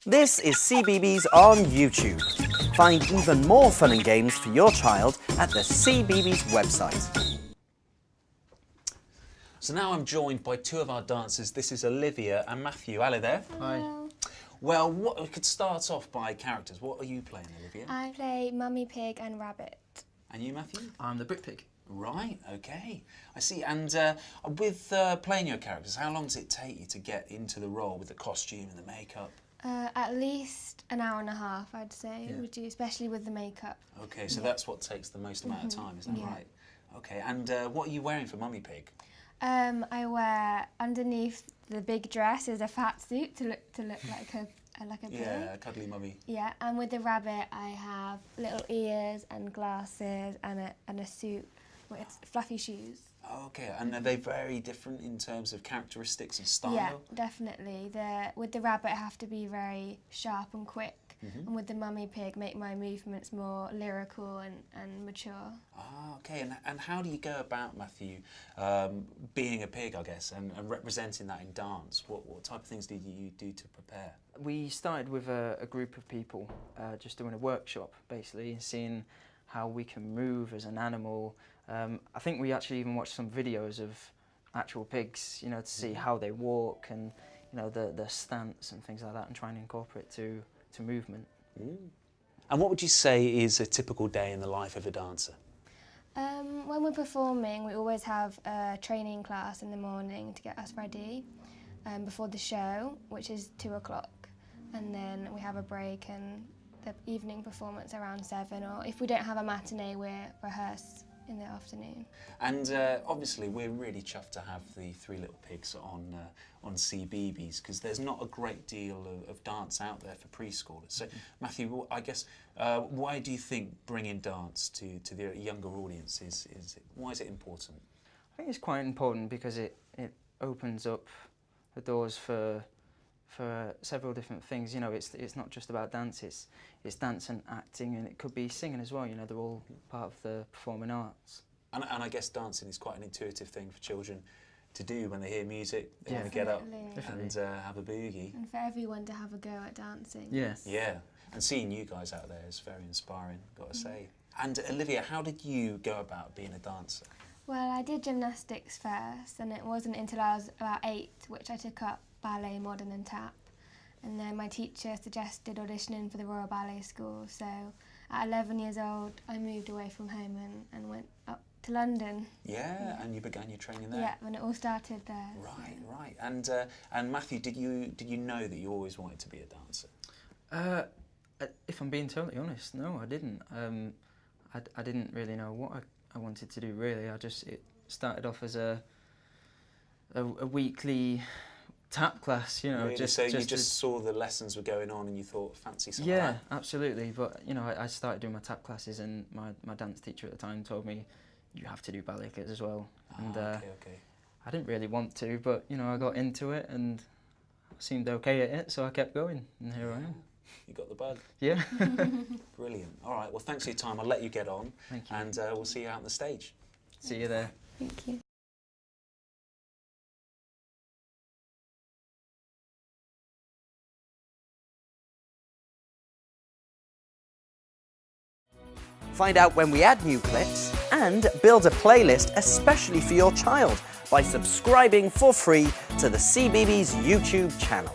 This is CBeebies on YouTube. Find even more fun and games for your child at the CBeebies website. So now I'm joined by two of our dancers. This is Olivia and Matthew. Hello there. Hi. Well, we could start off by characters. What are you playing, Olivia? I play Mummy Pig and Rabbit. And you, Matthew? I'm the Brick Pig. Right, okay. I see. And with playing your characters, how long does it take you to get into the role with the costume and the makeup? At least an hour and a half, I'd say, Yeah. would you, especially with the makeup. Okay, so that's what takes the most amount of time, is that Yeah. right? Okay, and what are you wearing for Mummy Pig? I wear underneath the big dress is a fat suit to look like a pig. Yeah, a cuddly mummy. Yeah, and with the rabbit I have little ears and glasses and a suit with fluffy shoes. Okay, and are they very different in terms of characteristics and style? Yeah, definitely. With the rabbit I have to be very sharp and quick, and with the Mummy Pig make my movements more lyrical and mature. Ah, okay, and how do you go about, Matthew, being a pig, I guess, and representing that in dance? What type of things did you do to prepare? We started with a group of people just doing a workshop, basically, seeing how we can move as an animal. I think we actually even watched some videos of actual pigs, you know, to see how they walk and, you know, the stance and things like that, and try and incorporate to movement. And what would you say is a typical day in the life of a dancer? When we're performing, we always have a training class in the morning to get us ready before the show, which is 2 o'clock. And then we have a break and the evening performance around 7, or if we don't have a matinee, we rehearse in the afternoon. And obviously we're really chuffed to have the Three Little Pigs on CBeebies, because there's not a great deal of dance out there for preschoolers. So Matthew, I guess, why do you think bringing dance to the younger audience why is it important? I think it's quite important because it opens up the doors for several different things. You know, it's not just about dance, it's dance and acting, and it could be singing as well. You know, they're all part of the performing arts. And I guess dancing is quite an intuitive thing for children to do when they hear music. They want to get up and have a boogie. And for everyone to have a go at dancing. Yes. Yeah, and seeing you guys out there is very inspiring, got to say. And Olivia, how did you go about being a dancer? Well, I did gymnastics first, and it wasn't until I was about 8 which I took up ballet, modern and tap. And then my teacher suggested auditioning for the Royal Ballet School, so at 11 years old I moved away from home and went up to London. Yeah, and you began your training there? Yeah, when it all started there. Right, right. And Matthew, did you know that you always wanted to be a dancer? If I'm being totally honest, no, I didn't. I didn't really know what I wanted to do, really. It started off as a weekly tap class, you know. Really? So you just saw the lessons were going on and you thought, fancy something yeah, like that? absolutely. But, you know, I started doing my tap classes, and my dance teacher at the time told me, you have to do ballet kids as well. And okay. I didn't really want to, but, you know, I got into it and seemed okay at it, so I kept going, and here I am. You got the bug. Yeah. Brilliant. All right, well, thanks for your time. I'll let you get on. Thank you. And we'll see you out on the stage. See you there. Thank you. Find out when we add new clips and build a playlist especially for your child by subscribing for free to the CBeebies YouTube channel.